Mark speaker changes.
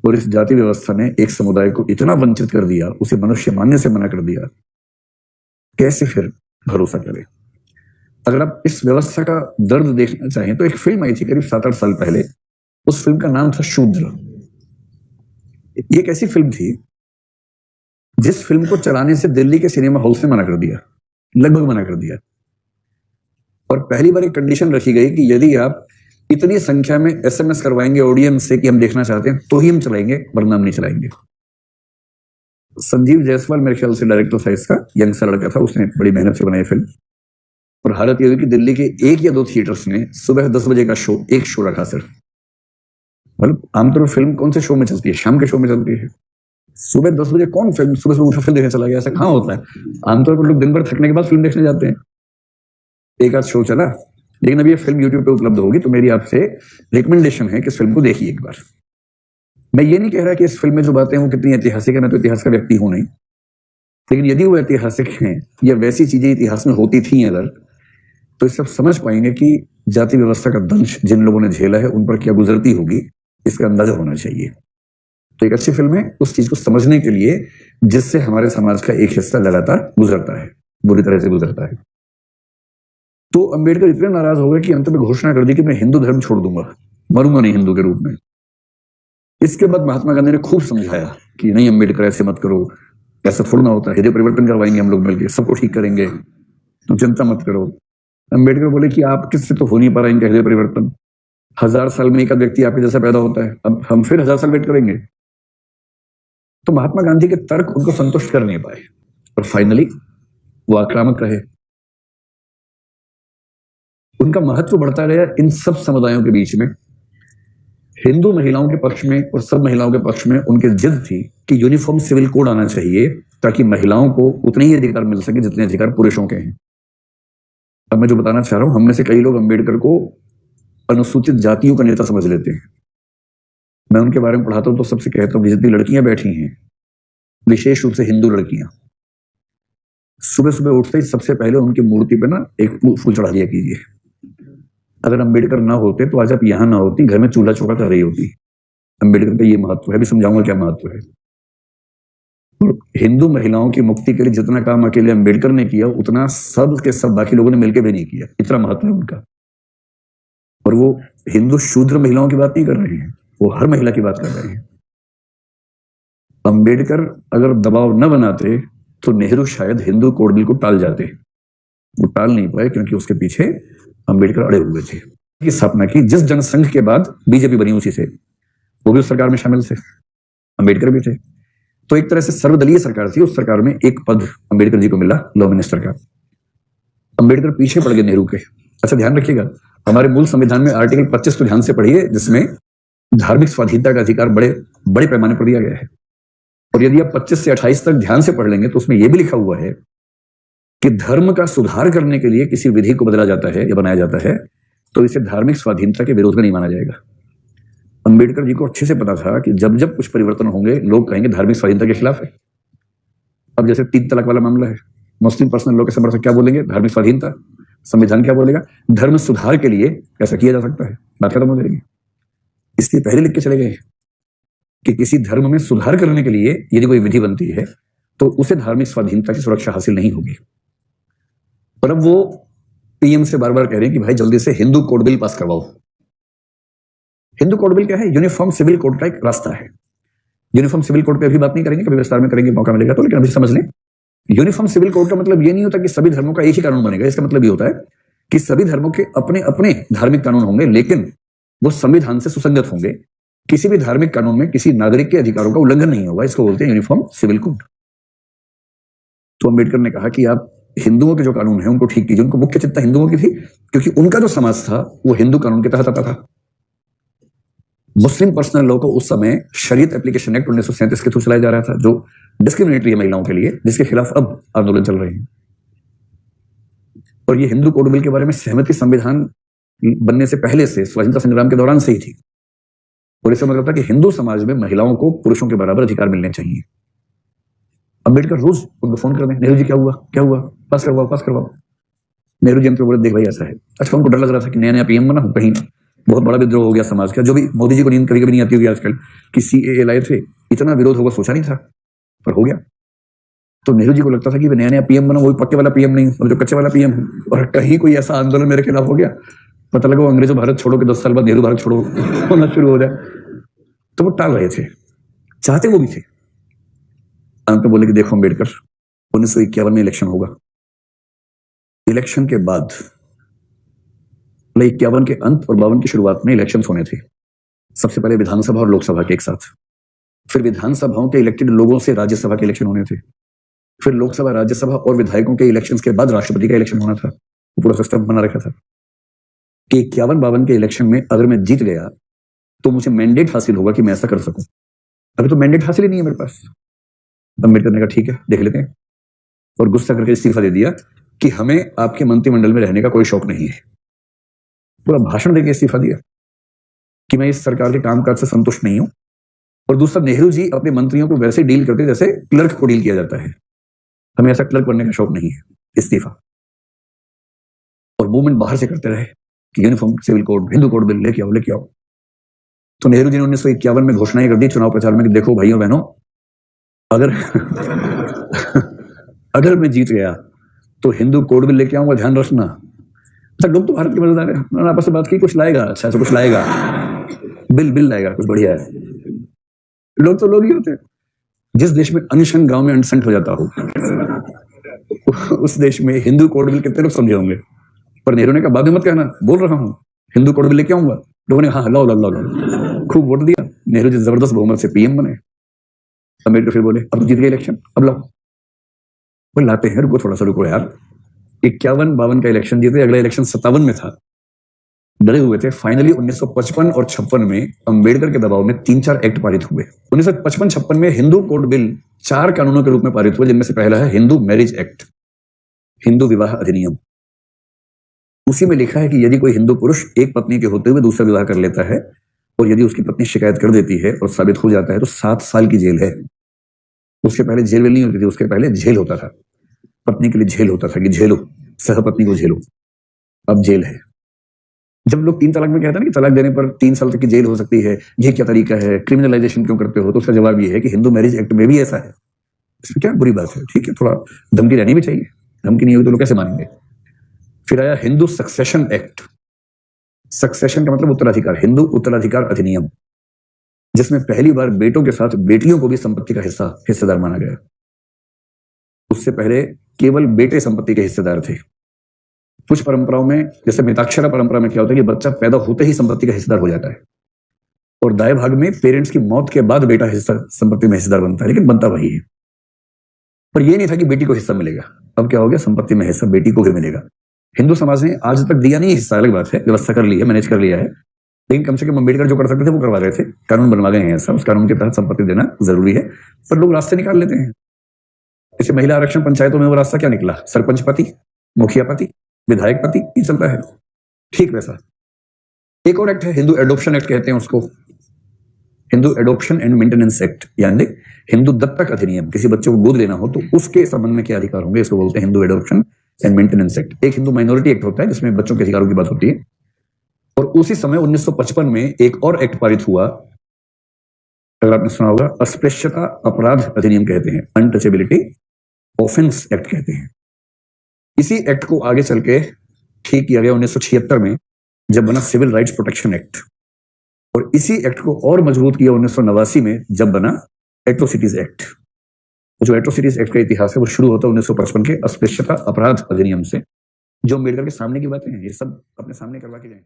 Speaker 1: और इस जाति व्यवस्था ने एक समुदाय को इतना वंचित कर दिया, उसे मनुष्य मानने से मना कर दिया, कैसे फिर भरोसा करें? अगर आप इस व्यवस्था का दर्द देखना चाहें तो एक फिल्म आई थी करीब 7-8 साल पहले। उस फिल्म का नाम था शूद्र। ये एक ऐसी फिल्म थी जिस फिल्म को चलाने से दिल्ली के सिनेमा हॉल से मना कर दिया, लगभग मना कर दिया। और पहली बार एक कंडीशन रखी गई कि यदि आप इतनी संख्या में SMS करवाएंगे ऑडियंस से कि हम देखना चाहते हैं तो ही हम चलाएंगे, वरना हम नहीं चलाएंगे। संजीव जायसवाल मेरे ख्याल से डायरेक्टर था इसका, यंग सा लड़का था, उसने बड़ी मेहनत से बनाई फिल्म। और हालत यह हुई कि दिल्ली के 1 या 2 थिएटर्स ने सुबह 10 बजे का शो, एक शो रखा सिर्फ। मतलब आमतौर पर फिल्म कौन से शो में चलती है? शाम के शो में चलती है। सुबह 10 बजे कौन फिल्म सुबह सुबह उठा फिल्म देखने चला गया? ऐसा कहाँ होता है? आमतौर पर लोग दिन भर थकने के बाद फिल्म देखने जाते हैं। एक आध शो चला, लेकिन अब ये फिल्म यूट्यूब पे उपलब्ध होगी, तो मेरी आपसे रिकमेंडेशन है कि इस फिल्म को देखिए एक बार। मैं ये नहीं कह रहा कि इस फिल्म में जो बातें वो कितनी ऐतिहासिक है, मैं तो इतिहास का व्यक्ति हूं नहीं, लेकिन यदि वो ऐतिहासिक हैं या वैसी चीजें इतिहास में होती थी अगर, तो इस सब समझ पाएंगे कि जाति व्यवस्था का दंश जिन लोगों ने झेला है उन पर क्या गुजरती होगी, इसका अंदाजा होना चाहिए। तो एक अच्छी फिल्म है उस चीज को समझने के लिए जिससे हमारे समाज का एक हिस्सा लगातार गुजरता है, बुरी तरह से गुजरता है। तो अंबेडकर इतने नाराज हो गए कि अंत में घोषणा कर दी कि मैं हिंदू धर्म छोड़ दूंगा, मरूंगा नहीं हिंदू के रूप में। इसके बाद महात्मा गांधी ने खूब समझाया कि नहीं अंबेडकर ऐसे मत करो, ऐसा थोड़ा ना होता है, हृदय परिवर्तन करवाएंगे हम लोग मिलकर, सबको ठीक करेंगे, तुम चिंता मत करो। अंबेडकर बोले कि आप किससे तो हो नहीं पा रहा इनका हृदय परिवर्तन, 1000 साल में एक व्यक्ति आपके जैसा पैदा होता है, अब हम फिर 1000 साल वेट करेंगे। तो महात्मा गांधी के तर्क उनको संतुष्ट कर नहीं पाए और फाइनली वो आक्रामक रहे। उनका महत्व बढ़ता गया इन सब समुदायों के बीच में। हिंदू महिलाओं के पक्ष में और सब महिलाओं के पक्ष में उनकी जिद थी कि यूनिफॉर्म सिविल कोड आना चाहिए ताकि महिलाओं को उतने ही अधिकार मिल सके जितने अधिकार पुरुषों के हैं। अब मैं जो बताना चाह रहा हूं, हम में से कई लोग अंबेडकर को अनुसूचित जातियों का नेता समझ लेते हैं। मैं उनके बारे में पढ़ाता हूं तो सबसे कहता हूं कि जितनी लड़कियां बैठी हैं, विशेष रूप से हिंदू लड़कियां, सुबह सुबह उठते ही सबसे पहले उनकी मूर्ति पे ना एक फूल चढ़ा दिया कीजिए। अगर अंबेडकर ना होते तो आज आप यहां ना होती, घर में चूल्हा चौका कर रही होती। अंबेडकर का ये महत्व है, भी समझाऊंगा क्या महत्व है। और हिंदू महिलाओं की मुक्ति के लिए जितना काम अकेले अंबेडकर ने किया उतना सब के सब बाकी लोगों ने मिलकर भी नहीं किया, इतना महत्व है उनका। और वो हिंदू शूद्र महिलाओं की बात नहीं कर रहे हैं, वो हर महिला की बात कर रहे हैं। अंबेडकर अगर दबाव न बनाते तो नेहरू शायद हिंदू कोड बिल को टाल जाते। वो टाल नहीं पाए क्योंकि उसके पीछे अंबेडकर अड़े हुए थे। की स्थापना की जिस जनसंघ के बाद बीजेपी बनी उसी से, वो भी उस सरकार में शामिल थे, अंबेडकर भी थे। तो एक तरह से सर्वदलीय सरकार थी। उस सरकार में एक पद अंबेडकर जी को मिला, लॉ मिनिस्टर का। अंबेडकर पीछे पड़ गए नेहरू के। अच्छा ध्यान रखिएगा, हमारे मूल संविधान में आर्टिकल 25 को ध्यान से पढ़िए, जिसमें धार्मिक स्वाधीनता का अधिकार बड़े बड़े पैमाने पर दिया गया है। और यदि आप 25 से 28 तक ध्यान से पढ़ लेंगे तो उसमें यह भी लिखा हुआ है कि धर्म का सुधार करने के लिए किसी विधि को बदला जाता है या बनाया जाता है तो इसे धार्मिक स्वाधीनता के विरोध में नहीं माना जाएगा। अंबेडकर जी को अच्छे से पता था कि जब जब कुछ परिवर्तन होंगे लोग कहेंगे धार्मिक स्वाधीनता के खिलाफ है। अब जैसे 3 तलाक वाला मामला है, मुस्लिम पर्सनल लॉ के समर्थक क्या बोलेंगे? धार्मिक स्वाधीनता। संविधान क्या बोलेगा? धर्म सुधार के लिए ऐसा किया जा सकता है, बात खत्म हो जाएगी। इसलिए पहले लिख के चले गए कि किसी धर्म में सुधार करने के लिए यदि कोई विधि बनती है तो उसे धार्मिक स्वाधीनता की सुरक्षा हासिल नहीं होगी। पर अब वो पीएम से बार बार कह रहे हैं कि भाई जल्दी से हिंदू कोड बिल पास करवाओ। हिंदू कोड बिल क्या है? यूनिफॉर्म सिविल कोड का एक रास्ता है। यूनिफॉर्म सिविल कोड पे अभी बात नहीं करेंगे, कभी विस्तार में करेंगे, मौका मिलेगा तो, लेकिन अभी समझ लें यूनिफॉर्म सिविल कोड का मतलब ये नहीं होता कि सभी धर्मों का एक ही कानून बनेगा। इसका मतलब ये होता है कि सभी धर्मों के अपने अपने धार्मिक कानून होंगे, लेकिन वो संविधान से सुसंगत होंगे। किसी भी धार्मिक कानून में किसी नागरिक के अधिकारों का उल्लंघन नहीं होगा। इसको बोलते हैं यूनिफॉर्म सिविल कोड। तो अंबेडकर ने कहा कि आप हिंदुओं के जो कानून है उनको ठीक कीजिए। उनको मुख्य चिंता हिंदुओं की थी क्योंकि उनका जो समाज था वो हिंदू कानून के तहत आता था। मुस्लिम पर्सनल लॉ को उस समय शरीयत एप्लीकेशन एक्ट 1937 के थ्रू चलाया जा रहा था, जो डिस्क्रिमिनेटरी है महिलाओं के लिए, जिसके खिलाफ अब आंदोलन चल रहे हैं। और ये हिंदू कोड बिल के बारे में सहमति संविधान बनने से पहले से, स्वतंत्रता संग्राम के दौरान से ही थी। और इसका मतलब था कि हिंदू समाज में महिलाओं को पुरुषों के बराबर अधिकार मिलने चाहिए। अंबेडकर रोज उनको फोन कर दें, नेहरू जी क्या हुआ क्या हुआ, पास करवाओ पास करवाओ। नेहरू जी हमको बोले देख भाई ऐसा है। अच्छा उनको डर लग रहा था कि नया नया पीएम बना हूं, कहीं बहुत बड़ा विद्रोह हो गया समाज का, जो भी मोदी जी को नींद कभी कभी नहीं आती होगी आजकल कि CAA लाए थे, इतना विरोध होगा सोचा नहीं था, पर हो गया। तो नेहरू जी को लगता था कि नया नया PM बना, वही पक्के वाला PM नहीं, और जो कच्चे वाला PM, और कहीं कोई ऐसा आंदोलन मेरे खिलाफ हो गया, पता लगा वो अंग्रेजों भारत छोड़ो के 10 साल बाद नेहरू भारत छोड़ो होना शुरू हो जाए, तो वो टाल रहे थे, चाहते वो भी थे। अंत में बोले कि देखो अम्बेडकर, 1951 में इलेक्शन होगा, इलेक्शन के बाद 51 के अंत और 52 की शुरुआत में इलेक्शन होने थे, सबसे पहले विधानसभा और लोकसभा के एक साथ, फिर विधानसभाओं के इलेक्टेड लोगों से राज्यसभा के इलेक्शन होने थे, फिर लोकसभा, राज्यसभा और विधायकों के इलेक्शंस के बाद राष्ट्रपति का इलेक्शन होना था। पूरा सिस्टम बना रखा था कि 51-52 के इलेक्शन में अगर मैं जीत गया तो मुझे मैंडेट हासिल होगा कि मैं ऐसा कर सकूं। अभी तो मैंडेट हासिल ही नहीं है मेरे पास। अम्बेडकर ने कहा ठीक है देख लेते हैं, और गुस्सा करके इस्तीफा दे दिया कि हमें आपके मंत्रिमंडल में रहने का कोई शौक नहीं है। पूरा भाषण देकर इस्तीफा दिया कि मैं इस सरकार के कामकाज से संतुष्ट नहीं हूं। और दूसरा, नेहरू जी अपने मंत्रियों को वैसे डील करते जैसे क्लर्क को डील किया जाता है, हमें ऐसा क्लर्क बनने का शौक नहीं है, इस्तीफा। और मूवमेंट बाहर से करते रहे कि uniform civil code, Hindu code bill लेके आओ लेके आओ। तो नेहरू जी ने 1951 में घोषणाएं कर दी चुनाव प्रचार में कि देखो भाइयों बहनों, अगर अगर मैं जीत गया तो हिंदू कोड बिल लेके आऊंगा, ध्यान रखना। अच्छा, लोग तो भारत के मजेदार है, उन्होंने आपस में बात की, कुछ लाएगा, अच्छा ऐसा कुछ लाएगा, बिल लाएगा, कुछ बढ़िया है। लोग तो लोग ही होते हैं। जिस देश में अनशन गांव में अनशन हो जाता हो, उस देश में हिंदू कोड बिल कितने लोग समझे होंगे। पर नेहरू ने कहा बाद में मत कहना, बोल रहा हूं हिंदू कोड बिल लेके आऊंगा। लोगों ने हाँ लाओ लाओ लाओ, खूब वोट दिया, नेहरू जी जबरदस्त बहुमत से PM बने। अम्बेडकर फिर बोले अब जीत गए इलेक्शन, अब लाओ। वो लाते हैं, रुको थोड़ा सा रुको यार। 51-52 का इलेक्शन जीते, अगला इलेक्शन 57 में था, डरे हुए थे। फाइनली 1955 और 56 में अंबेडकर के दबाव में 3-4 एक्ट पारित हुए। 1955-56 में हिंदू कोड बिल 4 कानूनों के रूप में पारित हुए, जिनमें से पहला है हिंदू मैरिज एक्ट, हिंदू विवाह अधिनियम। उसी में लिखा है कि यदि कोई हिंदू पुरुष एक पत्नी के होते हुए दूसरा विवाह कर लेता है और यदि उसकी पत्नी शिकायत कर देती है और साबित हो जाता है तो 7 साल की जेल है। उसके पहले जेल नहीं होती थी, उसके पहले जेल होता था, पत्नी के लिए जेल होता था कि झेलो, सहपत्नी को झेलो, अब जेल है। जब लोग 3 तलाक में कहते हैं ना कि तलाक देने पर 3 साल तक की जेल हो सकती है, ये क्या तरीका है, क्रिमिनलाइजेशन क्यों करते हो, तो उसका जवाब ये है कि हिंदू मैरिज एक्ट में भी ऐसा है। इसमें क्या बुरी बात है, ठीक है, थोड़ा धमकी रहनी भी चाहिए, धमकी नहीं होगी तो लोग कैसे मानेंगे। फिर आया हिंदू सक्सेशन एक्ट, सक्सेशन का मतलब उत्तराधिकार, हिंदू उत्तराधिकार अधिनियम, जिसमें पहली बार बेटों के साथ बेटियों को भी संपत्ति का हिस्सेदार माना गया। उससे पहले केवल बेटे संपत्ति के हिस्सेदार थे। कुछ परंपराओं में, जैसे मिताक्षरा परंपरा में क्या होता है कि बच्चा पैदा होते ही संपत्ति का हिस्सेदार हो जाता है, और दाएं भाग में पेरेंट्स की मौत के बाद बेटा हिस्सा संपत्ति में हिस्सेदार बनता है, लेकिन बनता वही है। पर यह नहीं था कि बेटी को हिस्सा मिलेगा, अब क्या हो गया, संपत्ति में हिस्सा बेटी को भी मिलेगा। हिंदू समाज ने आज तक दिया नहीं हिस्सा, अलग बात है, व्यवस्था कर ली है, मैनेज कर लिया है, लेकिन कम से कम अम्बेडकर जो कर सकते थे वो करवा रहे थे, कानून बनवा गए हैं ऐसा, उस कानून के तहत संपत्ति देना जरूरी है, पर लोग रास्ते निकाल लेते हैं। जैसे महिला आरक्षण पंचायतों में वो रास्ता क्या निकला, सरपंच पति, मुखिया पति, विधायक पति, ये चलता है, ठीक वैसा। एक और एक्ट है, हिंदू एडॉप्शन एक्ट कहते हैं उसको, Hindu adoption and maintenance act, यानी हिंदू दत्तक अधिनियम। किसी बच्चे को गोद लेना हो तो उसके संबंध में क्या अधिकार होंगे, इसको बोलते हैं Hindu adoption and maintenance act. एक हिंदू माइनॉरिटी एक्ट होता है जिसमें बच्चों के अधिकारों की बात होती है। और उसी समय 1955 में एक और एक्ट पारित हुआ, अगर आपने सुना होगा, अस्पृश्यता अपराध अधिनियम कहते हैं, अनटचेबिलिटी ऑफेंस एक्ट कहते हैं। इसी एक्ट को आगे चल के ठीक किया गया 1976 में, जब बना सिविल राइट्स प्रोटेक्शन एक्ट, और इसी एक्ट को और मजबूत किया 1989 में, जब बना एट्रोसिटीज एक्ट। जो एट्रोसिटीज एक्ट का इतिहास है वो शुरू होता है 1955 के अस्पृश्यता अपराध अधिनियम से, जो अम्बेडकर के सामने की बातें हैं, ये सब अपने सामने करवा के गए हैं।